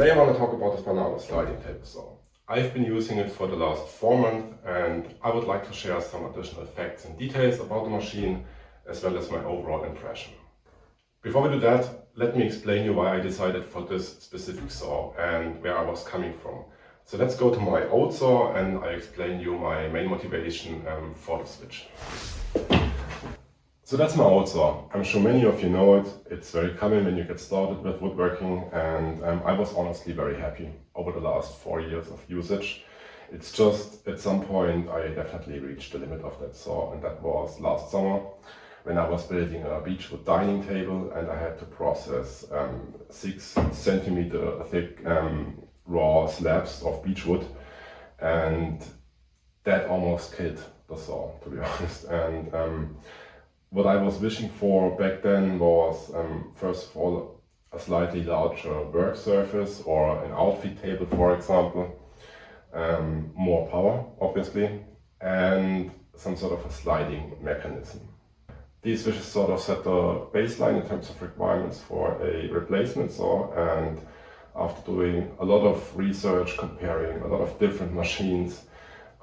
Today I want to talk about this Bernardo sliding table saw. I've been using it for the last 4 months and I would like to share some additional facts and details about the machine as well as my overall impression. Before we do that, let me explain you why I decided for this specific saw and where I was coming from. So let's go to my old saw and I explain you my main motivation for the switch. So that's my old saw. I'm sure many of you know it. It's very common when you get started with woodworking, and I was honestly very happy over the last 4 years of usage. It's just at some point I definitely reached the limit of that saw, and that was last summer when I was building a beechwood dining table and I had to process 6 centimeter thick raw slabs of beechwood, and that almost killed the saw, to be honest. And what I was wishing for back then was, first of all, a slightly larger work surface or an outfit table, for example, more power, obviously, and some sort of a sliding mechanism. These wishes sort of set the baseline in terms of requirements for a replacement saw, and after doing a lot of research, comparing a lot of different machines,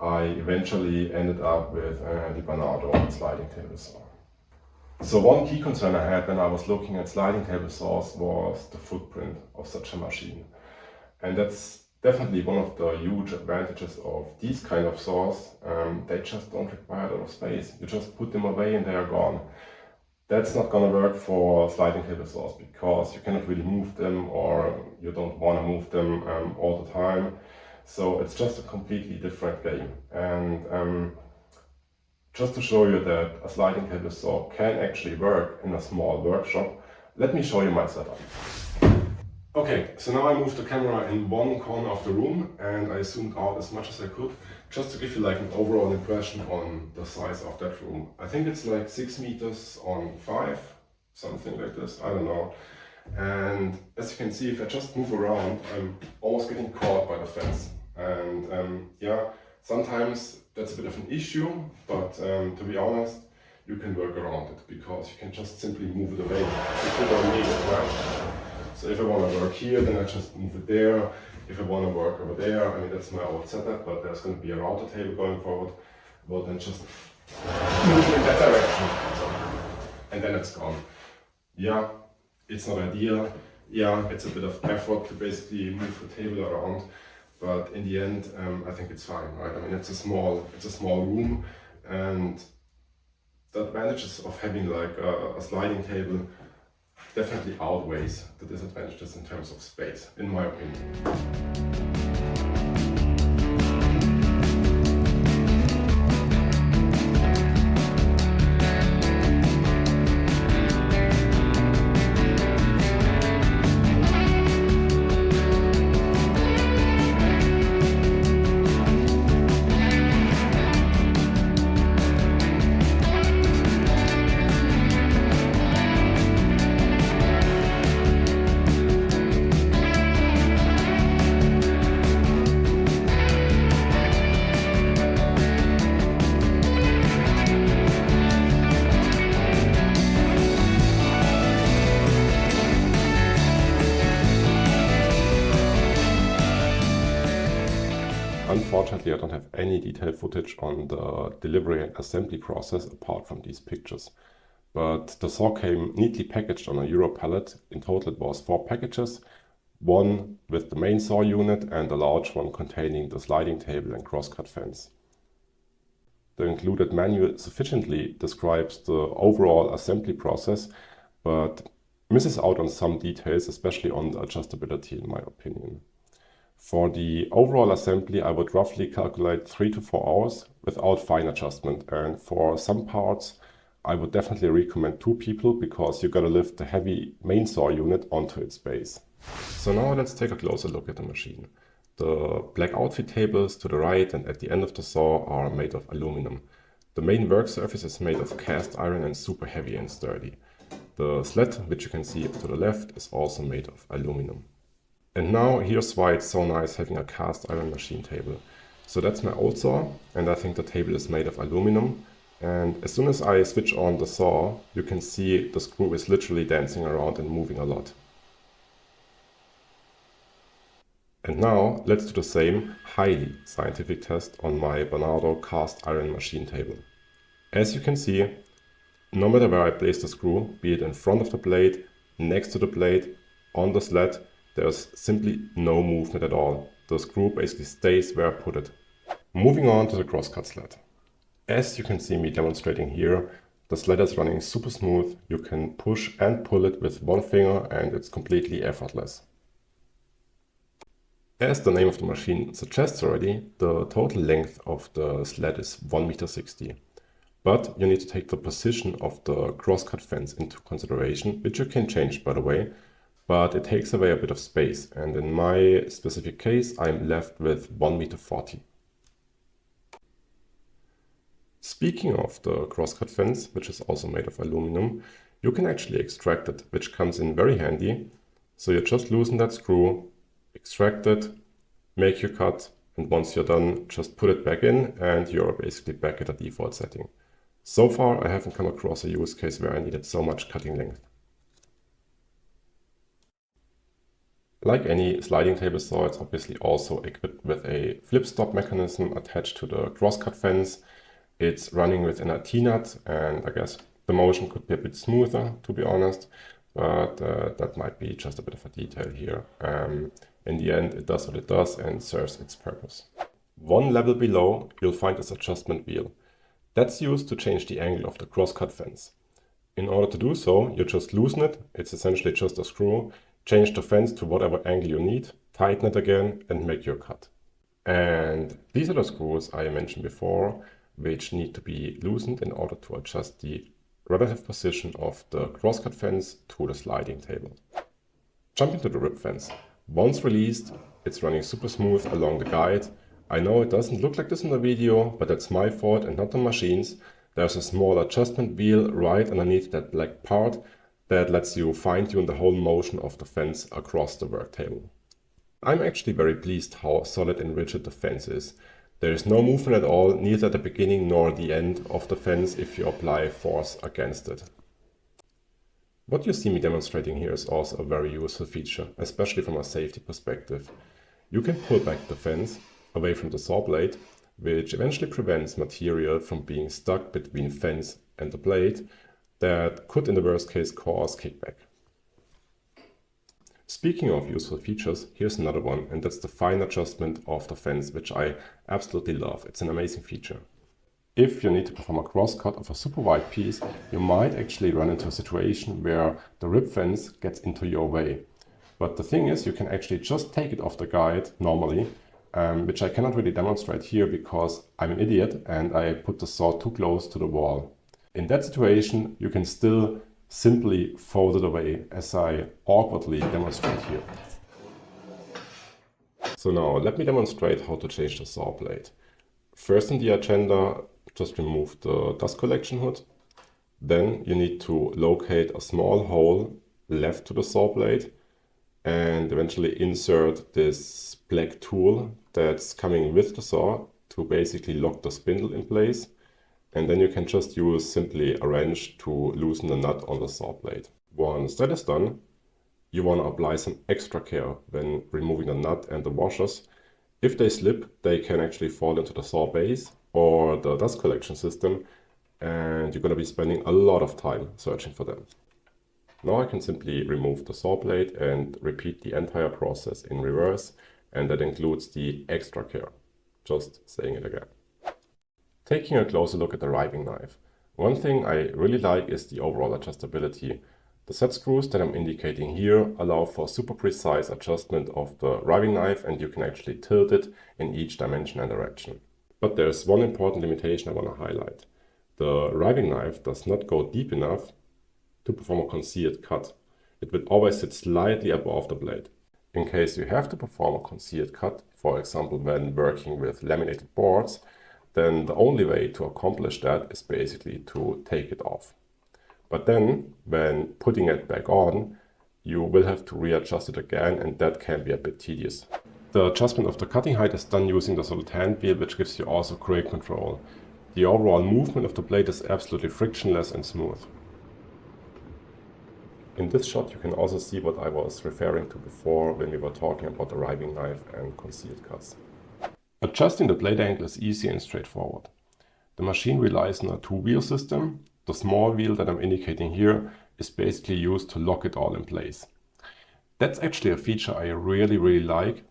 I eventually ended up with the Bernardo sliding table saw. So one key concern I had when I was looking at sliding table saws was the footprint of such a machine. And that's definitely one of the huge advantages of these kind of saws. They just don't require a lot of space. You just put them away and they are gone. That's not going to work for sliding table saws because you cannot really move them, or you don't want to move them all the time. So it's just a completely different game. And just to show you that a sliding table saw can actually work in a small workshop, let me show you my setup. Okay, so now I moved the camera in one corner of the room and I zoomed out as much as I could, just to give you like an overall impression on the size of that room. I think it's like 6 meters on 5, something like this, I don't know. And as you can see, if I just move around, I'm almost getting caught by the fence. And yeah, sometimes that's a bit of an issue, but to be honest, you can work around it because you can just simply move it away if you don't need it, right? So if I want to work here, then I just move it there. If I want to work over there, I mean, that's my old setup, but there's going to be a router table going forward. Well, then just move in that direction, and then it's gone. Yeah, it's not ideal. Yeah, it's a bit of effort to basically move the table around. But in the end, I think it's fine, right? I mean, it's a small room, and the advantages of having like a sliding table definitely outweighs the disadvantages in terms of space, in my opinion. Unfortunately, I don't have any detailed footage on the delivery and assembly process apart from these pictures. But the saw came neatly packaged on a Euro pallet. In total it was 4 packages, one with the main saw unit and a large one containing the sliding table and crosscut fence. The included manual sufficiently describes the overall assembly process, but misses out on some details, especially on the adjustability in my opinion. For the overall assembly, I would roughly calculate 3 to 4 hours without fine adjustment, and for some parts I would definitely recommend 2 people because you gotta lift the heavy main saw unit onto its base. So now let's take a closer look at the machine. The black outfit tables to the right and at the end of the saw are made of aluminum. The main work surface is made of cast iron and super heavy and sturdy. The slat, which you can see to the left, is also made of aluminum. And now here's why it's so nice having a cast iron machine table. So that's my old saw, and I think the table is made of aluminum. And as soon as I switch on the saw, you can see the screw is literally dancing around and moving a lot. And now let's do the same highly scientific test on my Bernardo cast iron machine table. As you can see, no matter where I place the screw, be it in front of the blade, next to the blade, on the sled, there's simply no movement at all. The screw basically stays where I put it. Moving on to the crosscut sled. As you can see me demonstrating here, the sled is running super smooth. You can push and pull it with one finger and it's completely effortless. As the name of the machine suggests already, the total length of the sled is 1.60 meters. But you need to take the position of the crosscut fence into consideration, which you can change by the way, but it takes away a bit of space, and in my specific case I'm left with 1.40 meters. Speaking of the crosscut fence, which is also made of aluminum, you can actually extract it, which comes in very handy. So you just loosen that screw, extract it, make your cut, and once you're done, just put it back in and you're basically back at the default setting. So far, I haven't come across a use case where I needed so much cutting length. Like any sliding table saw, it's obviously also equipped with a flip stop mechanism attached to the crosscut fence. It's running within a T-nut, and I guess the motion could be a bit smoother, to be honest, but that might be just a bit of a detail here. In the end, it does what it does and serves its purpose. One level below, you'll find this adjustment wheel. That's used to change the angle of the crosscut fence. In order to do so, you just loosen it. It's essentially just a screw. Change the fence to whatever angle you need, tighten it again, and make your cut. And these are the screws I mentioned before, which need to be loosened in order to adjust the relative position of the crosscut fence to the sliding table. Jumping to the rib fence. Once released, it's running super smooth along the guide. I know it doesn't look like this in the video, but that's my fault and not the machine's. There's a small adjustment wheel right underneath that black part that lets you fine-tune the whole motion of the fence across the work table. I'm actually very pleased how solid and rigid the fence is. There is no movement at all, neither at the beginning nor the end of the fence if you apply force against it. What you see me demonstrating here is also a very useful feature, especially from a safety perspective. You can pull back the fence away from the saw blade, which eventually prevents material from being stuck between fence and the blade that could in the worst case cause kickback. Speaking of useful features, here's another one, and that's the fine adjustment of the fence, which I absolutely love. It's an amazing feature. If you need to perform a crosscut of a super wide piece, you might actually run into a situation where the rib fence gets into your way. But the thing is, you can actually just take it off the guide normally, which I cannot really demonstrate here because I'm an idiot and I put the saw too close to the wall. In that situation, you can still simply fold it away, as I awkwardly demonstrate here. So now let me demonstrate how to change the saw blade. First in the agenda, just remove the dust collection hood. Then you need to locate a small hole left to the saw blade and eventually insert this black tool that's coming with the saw to basically lock the spindle in place. And then you can just use simply a wrench to loosen the nut on the saw blade. Once that is done, you want to apply some extra care when removing the nut and the washers. If they slip, they can actually fall into the saw base or the dust collection system, and you're going to be spending a lot of time searching for them. Now I can simply remove the saw blade and repeat the entire process in reverse, and that includes the extra care. Just saying it again. Taking a closer look at the riving knife. One thing I really like is the overall adjustability. The set screws that I'm indicating here allow for super precise adjustment of the riving knife, and you can actually tilt it in each dimension and direction. But there's one important limitation I want to highlight. The riving knife does not go deep enough to perform a concealed cut. It will always sit slightly above the blade. In case you have to perform a concealed cut, for example when working with laminated boards, then the only way to accomplish that is basically to take it off. But then, when putting it back on, you will have to readjust it again, and that can be a bit tedious. The adjustment of the cutting height is done using the solid hand wheel, which gives you also great control. The overall movement of the blade is absolutely frictionless and smooth. In this shot you can also see what I was referring to before when we were talking about the riving knife and concealed cuts. Adjusting the blade angle is easy and straightforward. The machine relies on a two-wheel system. The small wheel that I'm indicating here is basically used to lock it all in place. That's actually a feature I really like,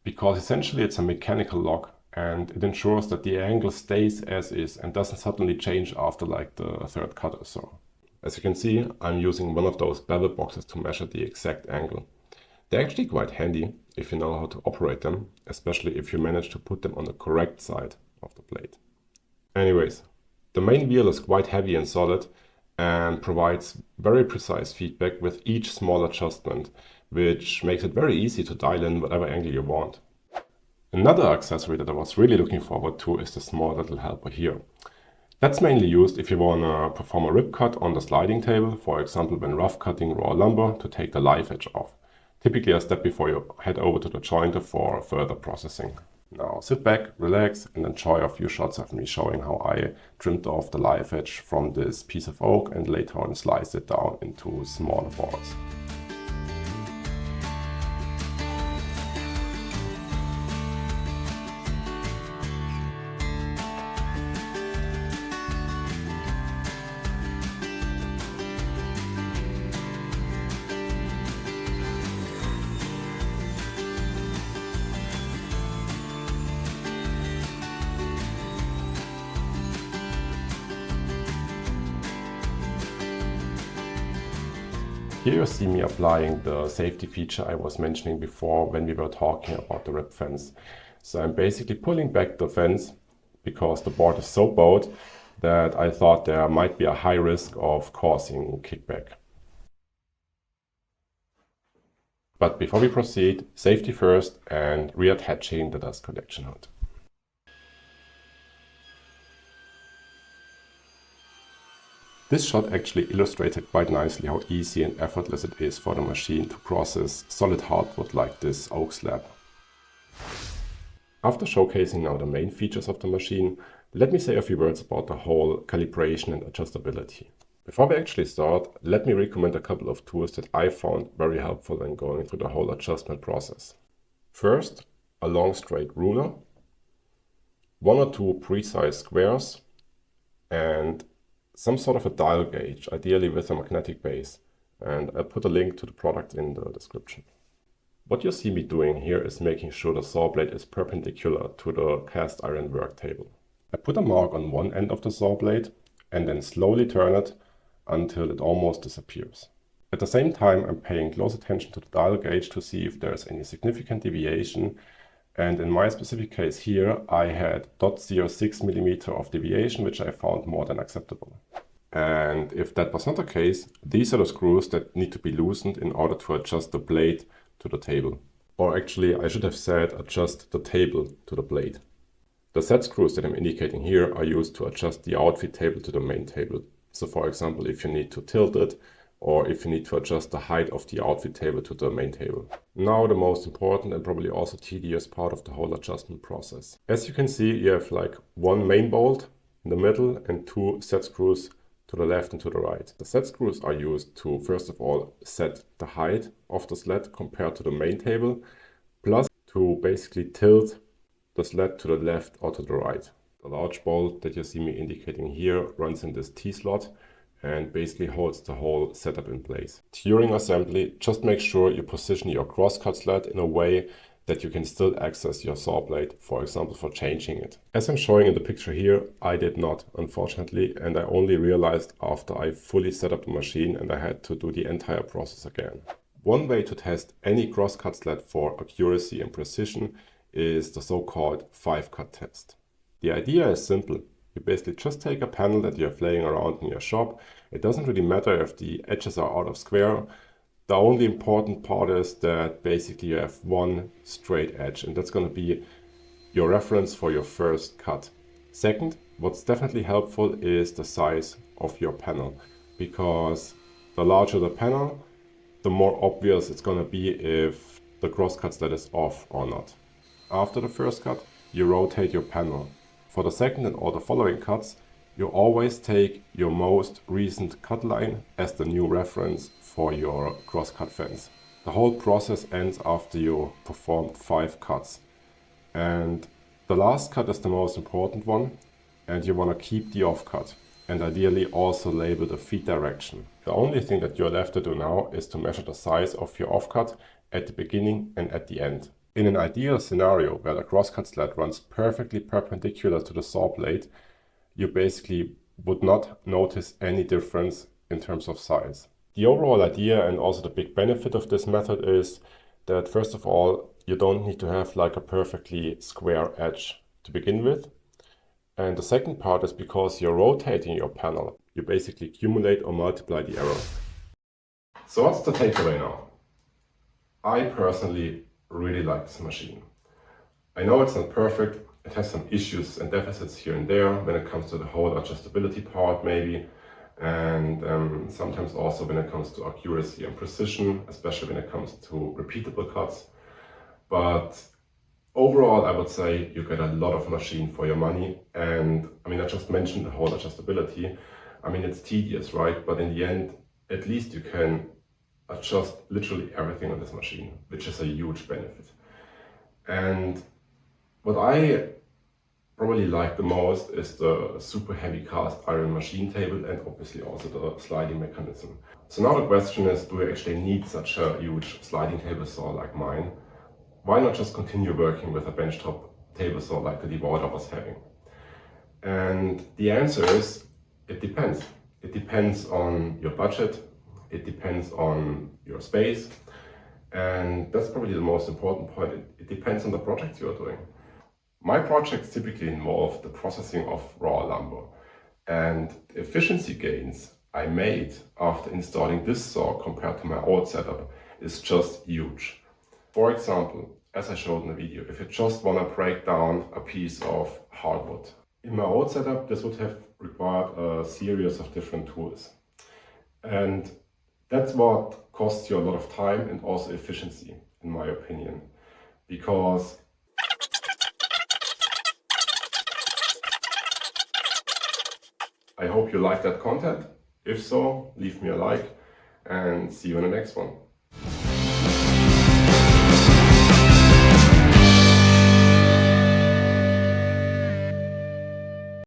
because essentially it's a mechanical lock and it ensures that the angle stays as is and doesn't suddenly change after like the third cut or so. As you can see, I'm using one of those bevel boxes to measure the exact angle. They're actually quite handy if you know how to operate them, especially if you manage to put them on the correct side of the blade. Anyways, the main wheel is quite heavy and solid and provides very precise feedback with each small adjustment, which makes it very easy to dial in whatever angle you want. Another accessory that I was really looking forward to is the small little helper here. That's mainly used if you want to perform a rip cut on the sliding table, for example when rough cutting raw lumber to take the live edge off. Typically a step before you head over to the jointer for further processing. Now sit back, relax and enjoy a few shots of me showing how I trimmed off the live edge from this piece of oak and later on sliced it down into smaller balls. Here you see me applying the safety feature I was mentioning before when we were talking about the rip fence. So I'm basically pulling back the fence because the board is so bowed that I thought there might be a high risk of causing kickback. But before we proceed, safety first and reattaching the dust collection hood. This shot actually illustrated quite nicely how easy and effortless it is for the machine to process solid hardwood like this oak slab. After showcasing now the main features of the machine, let me say a few words about the whole calibration and adjustability. Before we actually start, let me recommend a couple of tools that I found very helpful when going through the whole adjustment process. First, a long straight ruler, one or two precise squares, and some sort of a dial gauge, ideally with a magnetic base, and I'll put a link to the product in the description. What you see me doing here is making sure the saw blade is perpendicular to the cast iron work table. I put a mark on one end of the saw blade and then slowly turn it until it almost disappears. At the same time, I'm paying close attention to the dial gauge to see if there's any significant deviation, and in my specific case here, I had 0.06 mm of deviation, which I found more than acceptable. And if that was not the case, these are the screws that need to be loosened in order to adjust the blade to the table. Or actually, I should have said adjust the table to the blade. The set screws that I'm indicating here are used to adjust the outfit table to the main table. So for example, if you need to tilt it, or if you need to adjust the height of the outfit table to the main table. Now the most important and probably also tedious part of the whole adjustment process. As you can see, you have like one main bolt in the middle and two set screws to the left and to the right. The set screws are used to first of all set the height of the sled compared to the main table, plus to basically tilt the sled to the left or to the right. The large bolt that you see me indicating here runs in this T-slot and basically holds the whole setup in place. During assembly, just make sure you position your crosscut sled in a way that you can still access your saw blade, for example for changing it. As I'm showing in the picture here, I did not, unfortunately, and I only realized after I fully set up the machine and I had to do the entire process again. One way to test any crosscut sled for accuracy and precision is the so-called 5-cut test. The idea is simple. You basically just take a panel that you have laying around in your shop. It doesn't really matter if the edges are out of square. The only important part is that basically you have one straight edge, and that's going to be your reference for your first cut. Second, what's definitely helpful is the size of your panel, because the larger the panel, the more obvious it's going to be if the crosscut sled is off or not. After the first cut, you rotate your panel. For the second and all the following cuts, You always take your most recent cut line as the new reference for your cross-cut fence. The whole process ends after you performed 5 cuts. And the last cut is the most important one, and you want to keep the offcut and ideally also label the feed direction. The only thing that you're left to do now is to measure the size of your offcut at the beginning and at the end. In an ideal scenario where the crosscut sled runs perfectly perpendicular to the saw blade, you basically would not notice any difference in terms of size. The overall idea and also the big benefit of this method is that first of all, you don't need to have like a perfectly square edge to begin with. And the second part is because you're rotating your panel, you basically accumulate or multiply the error. So what's the takeaway now? I personally really like this machine. I know it's not perfect, it has some issues and deficits here and there when it comes to the whole adjustability part maybe, and sometimes also when it comes to accuracy and precision, especially when it comes to repeatable cuts. But overall, I would say you get a lot of machine for your money. And I mean, I just mentioned the whole adjustability. I mean, it's tedious, right? But in the end, at least you can adjust literally everything on this machine, which is a huge benefit. And what I probably like the most is the super heavy cast iron machine table and obviously also the sliding mechanism. So now the question is, do you actually need such a huge sliding table saw like mine? Why not just continue working with a benchtop table saw like the Devoider was having? And the answer is, it depends. It depends on your budget, it depends on your space, and that's probably the most important point. It depends on the project you are doing. My projects typically involve the processing of raw lumber, and the efficiency gains I made after installing this saw compared to my old setup is just huge. For example, as I showed in the video, if you just want to break down a piece of hardwood. In my old setup, this would have required a series of different tools. And that's what costs you a lot of time and also efficiency, in my opinion. Because I hope you like that content. If so, leave me a like and see you in the next one.